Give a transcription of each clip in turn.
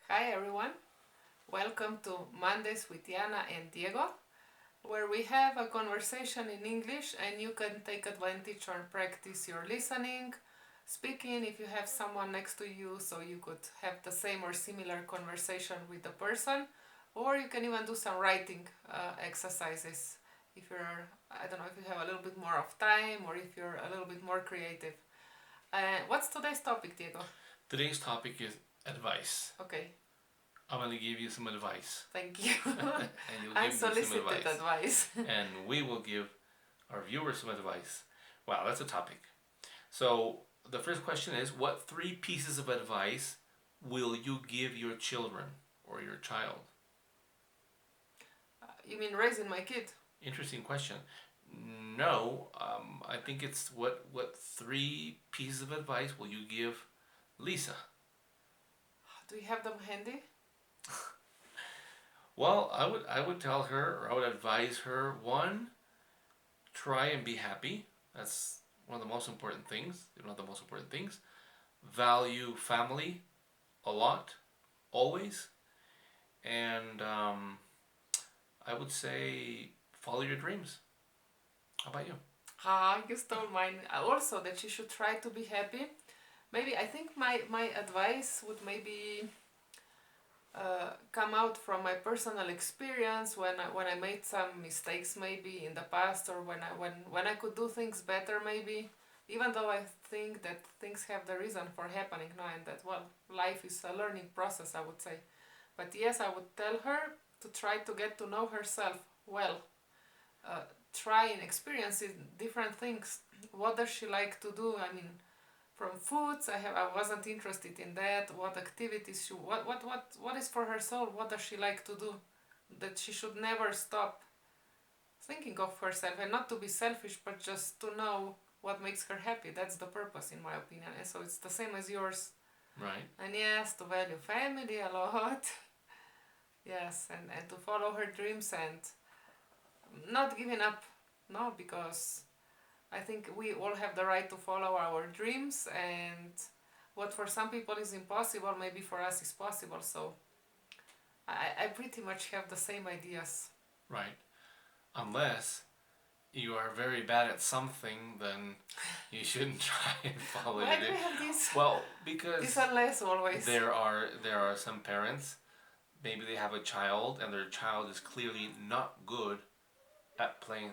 Hi everyone, welcome to Mondays with Yana and Diego, where we have a conversation in English and you can take advantage or practice your listening, speaking if you have someone next to you so you could have the same or similar conversation with the person, or you can even do some writing exercises if you're, I don't know, if you have a little bit more of time or if you're a little bit more creative. What's today's topic, Diego? Today's topic is advice. Okay, I'm going to give you some advice, thank you. and you'll give me some Unsolicited advice. advice. And we will give our viewers some advice. Wow, that's a topic. So, the first question is what three pieces of advice will you give your children or your child? You mean raising my kid? Interesting question. No, I think it's what three pieces of advice will you give Lisa? Do you have them handy? Well, I would tell her, or I would advise her, one, try and be happy. That's one of the most important things, if not the most important things. Value family a lot, always. And I would say follow your dreams. How about you? You stole mine. Also, that she should try to be happy. Maybe I think my advice would maybe come out from my personal experience when I made some mistakes maybe in the past, or when I could do things better maybe, even though I think that things have the reason for happening now, and that, well, life is a learning process, I would say. But yes, I would tell her to try to get to know herself well, try and experience different things. What does she like to do? I mean, from foods, I wasn't interested in that. What activities she what is for her soul? What does she like to do? That she should never stop thinking of herself, and not to be selfish, but just to know what makes her happy. That's the purpose, in my opinion. And so it's the same as yours. Right. And yes, to value family a lot. Yes, and to follow her dreams and not giving up. No, because I think we all have the right to follow our dreams, and what for some people is impossible, maybe for us is possible. So I pretty much have the same ideas. Right. Unless you are very bad at something, then you shouldn't try and follow Why your do we dream. have this? Well, This because unless always. there are some parents, maybe they have a child and their child is clearly not good at playing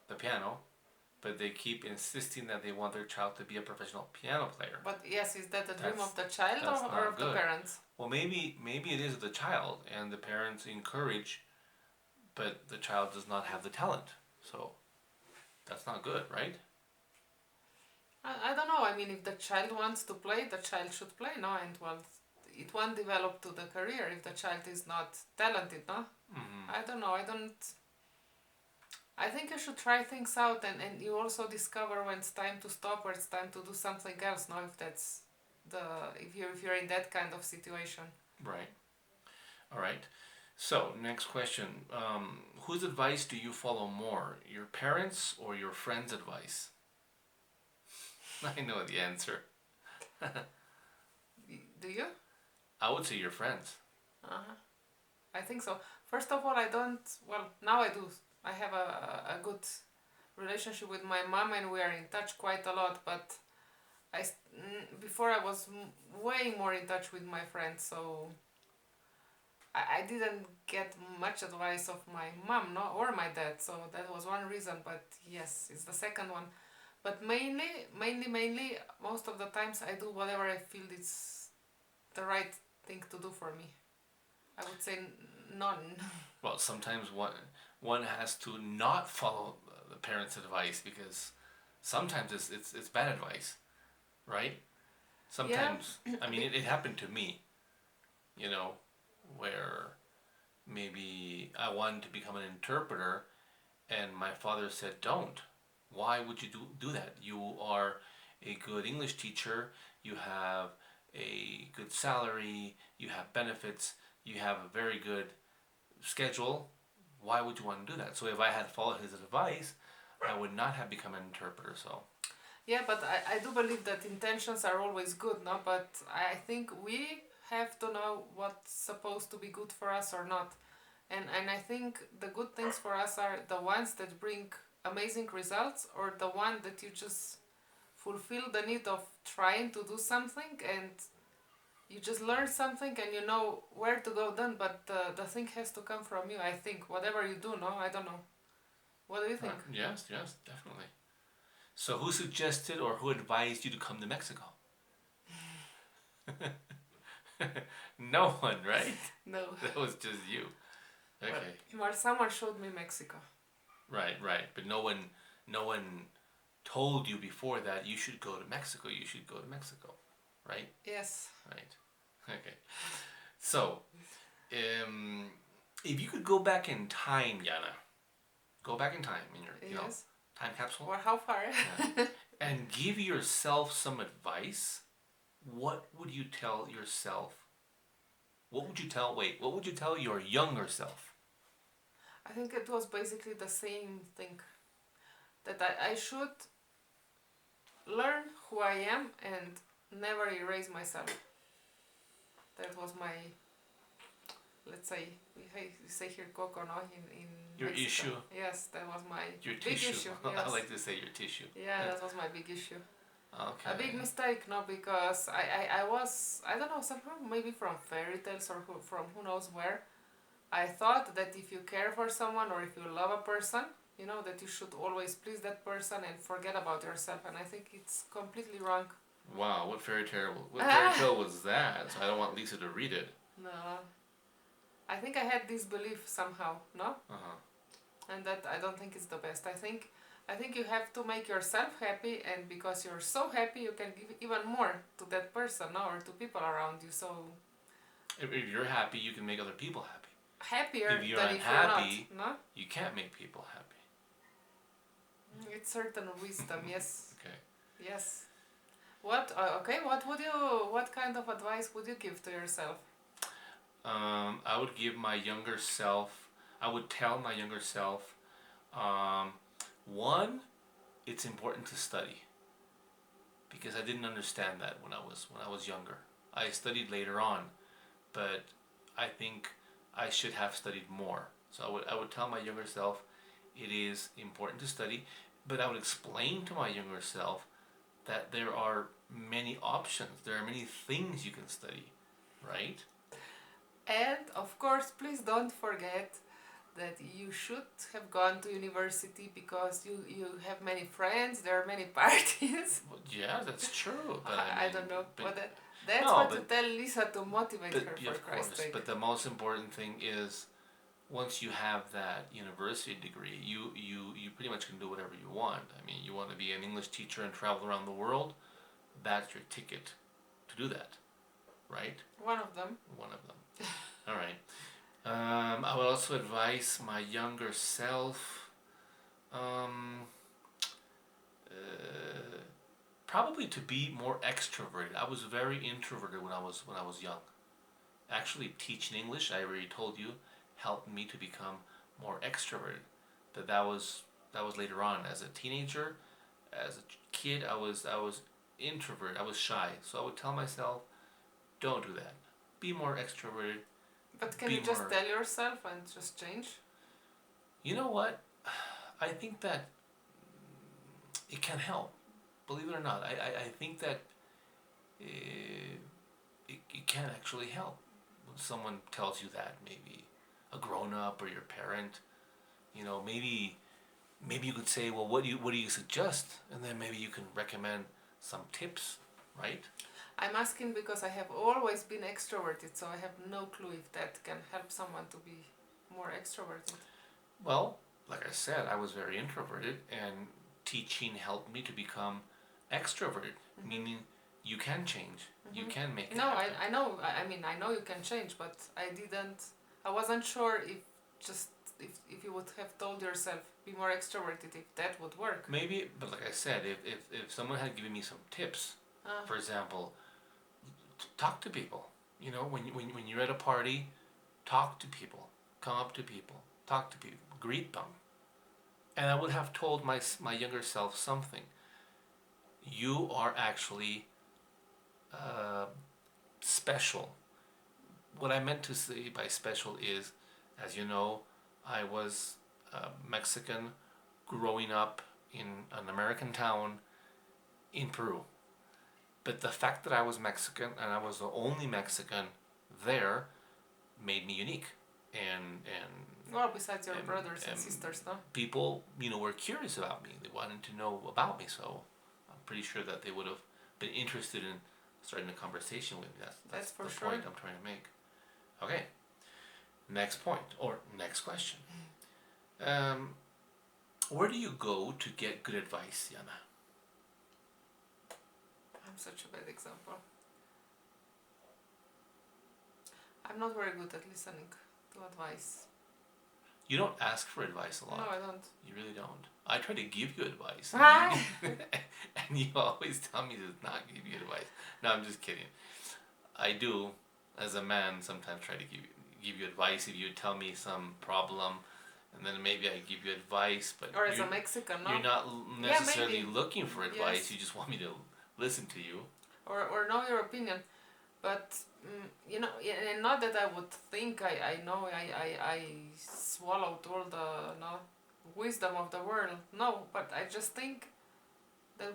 the piano, but they keep insisting that they want their child to be a professional piano player. But yes, is that the dream That's of the child, that's or not of the good. parents? Well, maybe it is the child, and the parents encourage, but the child does not have the talent. So that's not good, right? I don't know. I mean, if the child wants to play, the child should play, no? And, well, it won't develop to the career if the child is not talented, no? Mm-hmm. I don't know. I think you should try things out, and you also discover when it's time to stop or it's time to do something else, no? If that's the if you're in that kind of situation. Right. All right. So next question: whose advice do you follow more, your parents or your friends' advice? I know the answer. Do you? I would say your friends. Uh-huh. I think so. First of all, I don't. Well, now I do. I have a good relationship with my mom, and we are in touch quite a lot. But before I was way more in touch with my friends, so I didn't get much advice of my mom, no, or my dad. So that was one reason. But yes, it's the second one. But mainly, most of the times I do whatever I feel is the right thing to do for me. I would say none. Well, sometimes one has to not follow the parents' advice because sometimes it's bad advice, right? Yeah, Sometimes, I mean, it happened to me, you know, where maybe I wanted to become an interpreter, and my father said, "Don't. Why would you do that? You are a good English teacher. You have a good salary. You have benefits. You have a very good schedule. Why would you want to do that?" So if I had followed his advice, I would not have become an interpreter. So yeah, but I do believe that intentions are always good, no? But I think we have to know what's supposed to be good for us or not. And I think the good things for us are the ones that bring amazing results, or the one that you just fulfill the need of trying to do something, and you just learn something and you know where to go then, but the thing has to come from you, I think. Whatever you do, no? I don't know. What do you think? Yes, yes, definitely. So who suggested or who advised you to come to Mexico? No one, right? No. That was just you. Okay. Well, someone showed me Mexico. Right, right. But no one told you before that you should go to Mexico. You should go to Mexico, right? Yes. Right. Okay. So, if you could go back in time, Yana, go back in time in your Yes. time capsule. Well, how far? Yeah. And give yourself some advice. What would you tell yourself? What would you tell? Wait. What would you tell your younger self? I think it was basically the same thing. That I should learn who I am and never erase myself. That was my, let's say, we say here coco, no? In Your Mexico. issue. Yes, that was my Your big tissue. issue. I Yes. like to say your tissue. Yeah, that was my big issue. Okay. A big mistake, no, because I was, I don't know, somehow maybe from fairy tales or from who knows where, I thought that if you care for someone or if you love a person, you know, that you should always please that person and forget about yourself, and I think it's completely wrong. Wow, what fairy tale was that? So I don't want Lisa to read it. No. I think I had this belief somehow, no? Uh-huh. And that I don't think it's the best. I think you have to make yourself happy, and because you're so happy, you can give even more to that person, no? Or to people around you. So If you're happy, you can make other people happy. happier If you're than unhappy, if you're not, you can't make people happy. no? It's certain wisdom, yes. Okay. Yes. What? Okay. What kind of advice would you give to yourself? I would give my younger self. I would tell my younger self. One, it's important to study. Because I didn't understand that when I was younger. I studied later on, but I think I should have studied more. So I would tell my younger self, it is important to study, but I would explain to my younger self that there are many options. There are many things you can study, right? And of course, please don't forget that you should have gone to university because you have many friends, there are many parties. Well, yeah, that's true. But I don't know. But, That's no, what but, to tell Lisa to motivate her, yeah, for of Christ's course. sake. But the most important thing is, once you have that university degree, you pretty much can do whatever you want. I mean, you want to be an English teacher and travel around the world, that's your ticket to do that, right? One of them. One of them. All right. I would also advise my younger self, um, probably to be more extroverted. I was very introverted when I was young. Actually, teaching English, I already told you, helped me to become more extroverted. That was later on. As a teenager, as a kid, I was introverted. I was shy. So I would tell myself, don't do that. Be more extroverted. But can Be you just more- tell yourself and just change? You know what? I think that it can help. Believe it or not, I think that it can actually help when someone tells you that. Maybe a grown up or your parent. You know, maybe you could say, well, what do you suggest, and then maybe you can recommend some tips, right? I'm asking because I have always been extroverted, so I have no clue if that can help someone to be more extroverted. Well, like I said, I was very introverted, and teaching helped me to become extroverted, meaning you can change, you can make it No, happen. I know. I mean, I know you can change, but I wasn't sure if you would have told yourself be more extroverted, if that would work. Maybe, but like I said, if someone had given me some tips, for example, talk to people. You know, when you're at a party, talk to people, come up to people, talk to people, greet them. And I would have told my younger self something. You are actually special. what I meant to say by special is, as you know, I was Mexican growing up in an American town in Peru. But the fact that I was Mexican and I was the only Mexican there made me unique. And Well, besides your and, brothers and and sisters, no? people, were curious about me. They wanted to know about me, so I'm pretty sure that they would have been interested in starting a conversation with me. That's For the sure. point I'm trying to make. Okay. Next point or next question. Where do you go to get good advice, Yana? I'm such a bad example. I'm not very good at listening to advice. You don't ask for advice a lot. No, I don't. You really don't. I try to give you advice, Ah! and you always tell me to not give you advice. No, I'm just kidding. I do, as a man, sometimes try to give you advice if you tell me some problem, and then maybe I give you advice, but Or as a Mexican, no? you're not necessarily maybe. looking for advice. Yes. You just want me to listen to you. Or know your opinion. But, and not that I would think I know, I swallowed all the wisdom of the world. No, but I just think that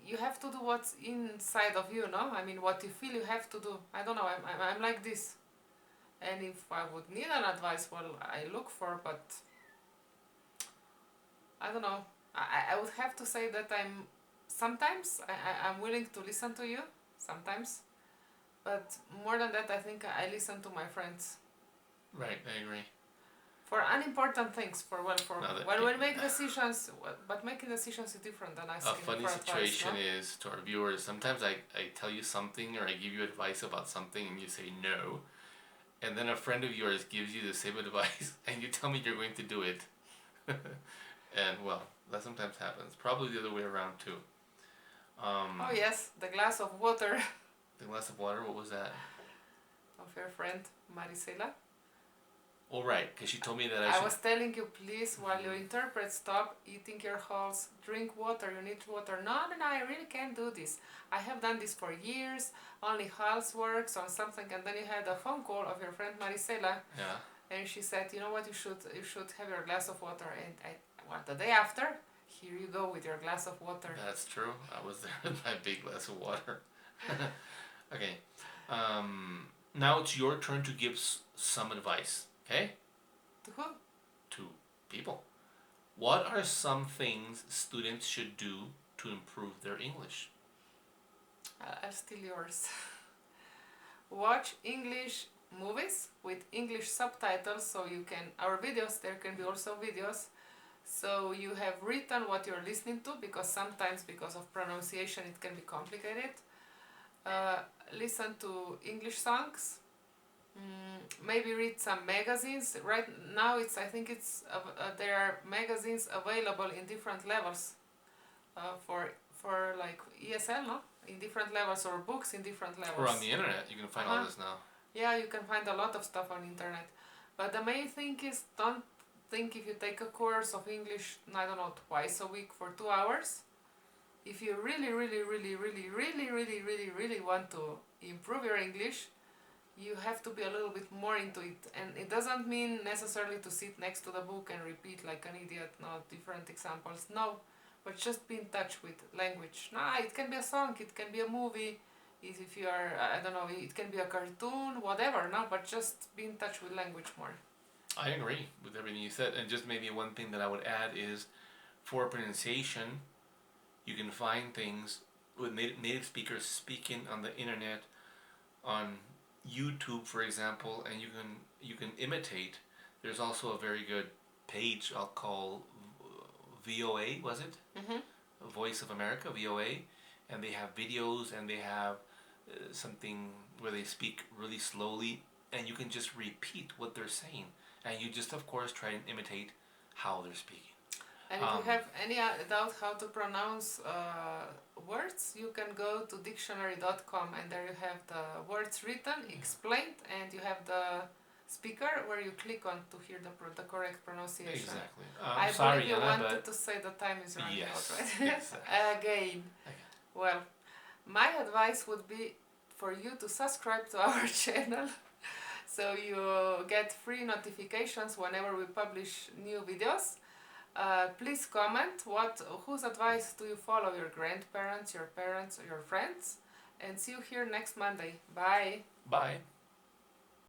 you have to do what's inside of you, no? I mean, what you feel you have to do. I don't know, I'm like this. And if I would need an advice, well, I look for, but I don't know. I would have to say that sometimes I'm willing to listen to you, sometimes. But more than that, I think I listen to my friends. Right, I agree. For unimportant things, when we make decisions, but making decisions is different than asking for advice. A funny situation is, to our viewers, sometimes I tell you something or I give you advice about something and you say no, and then a friend of yours gives you the same advice and you tell me you're going to do it. And well, that sometimes happens. Probably the other way around too. Oh yes, the glass of water. The glass of water, what was that? Of your friend Marisela. Oh right, because she told me that I was telling you, please, while you interpret, stop eating your hulls, drink water, you need water. No, I really can't do this. I have done this for years, only hulls works on something, and then you had a phone call of your friend Marisela. Yeah. And she said, you know what, you should have your glass of water. And the day after, here you go with your glass of water. That's true. I was there with my big glass of water. Okay. Now it's your turn to give some advice. Okay? To who? To people. What are some things students should do to improve their English? I'll steal yours. Watch English movies with English subtitles, so you can, our videos, there can be also videos, so you have written what you're listening to, because sometimes because of pronunciation it can be complicated. Listen to English songs. Maybe read some magazines. Right now I think there are magazines available in different levels for like ESL, no? In different levels, or books in different levels. Or on the internet, you can find all this now. Yeah, you can find a lot of stuff on internet. But the main thing is, don't think if you take a course of English, I don't know, twice a week for 2 hours, if you really want to improve your English, you have to be a little bit more into it. And it doesn't mean necessarily to sit next to the book and repeat like an idiot, different examples. No, but just be in touch with language. It can be a song, it can be a movie, if you are, I don't know, it can be a cartoon, whatever, but just be in touch with language more. I agree with everything you said, and just maybe one thing that I would add is, for pronunciation, you can find things with native speakers speaking on the internet, on YouTube, for example, and you can imitate. There's also a very good page I'll call VOA, was it? Voice of America, VOA, and they have videos and they have something where they speak really slowly, and you can just repeat what they're saying, and you just of course try and imitate how they're speaking. And if you have any doubt how to pronounce words, you can go to dictionary.com, and there you have the words written, explained, and you have the speaker where you click on to hear the correct pronunciation. Exactly. I sorry, believe you Yana, wanted to say the time is running yes, out, right? Exactly. Again. Well, my advice would be for you to subscribe to our channel, so you get free notifications whenever we publish new videos. Please comment whose advice do you follow, your grandparents, your parents, or your friends, and see you here next Monday. Bye. Bye.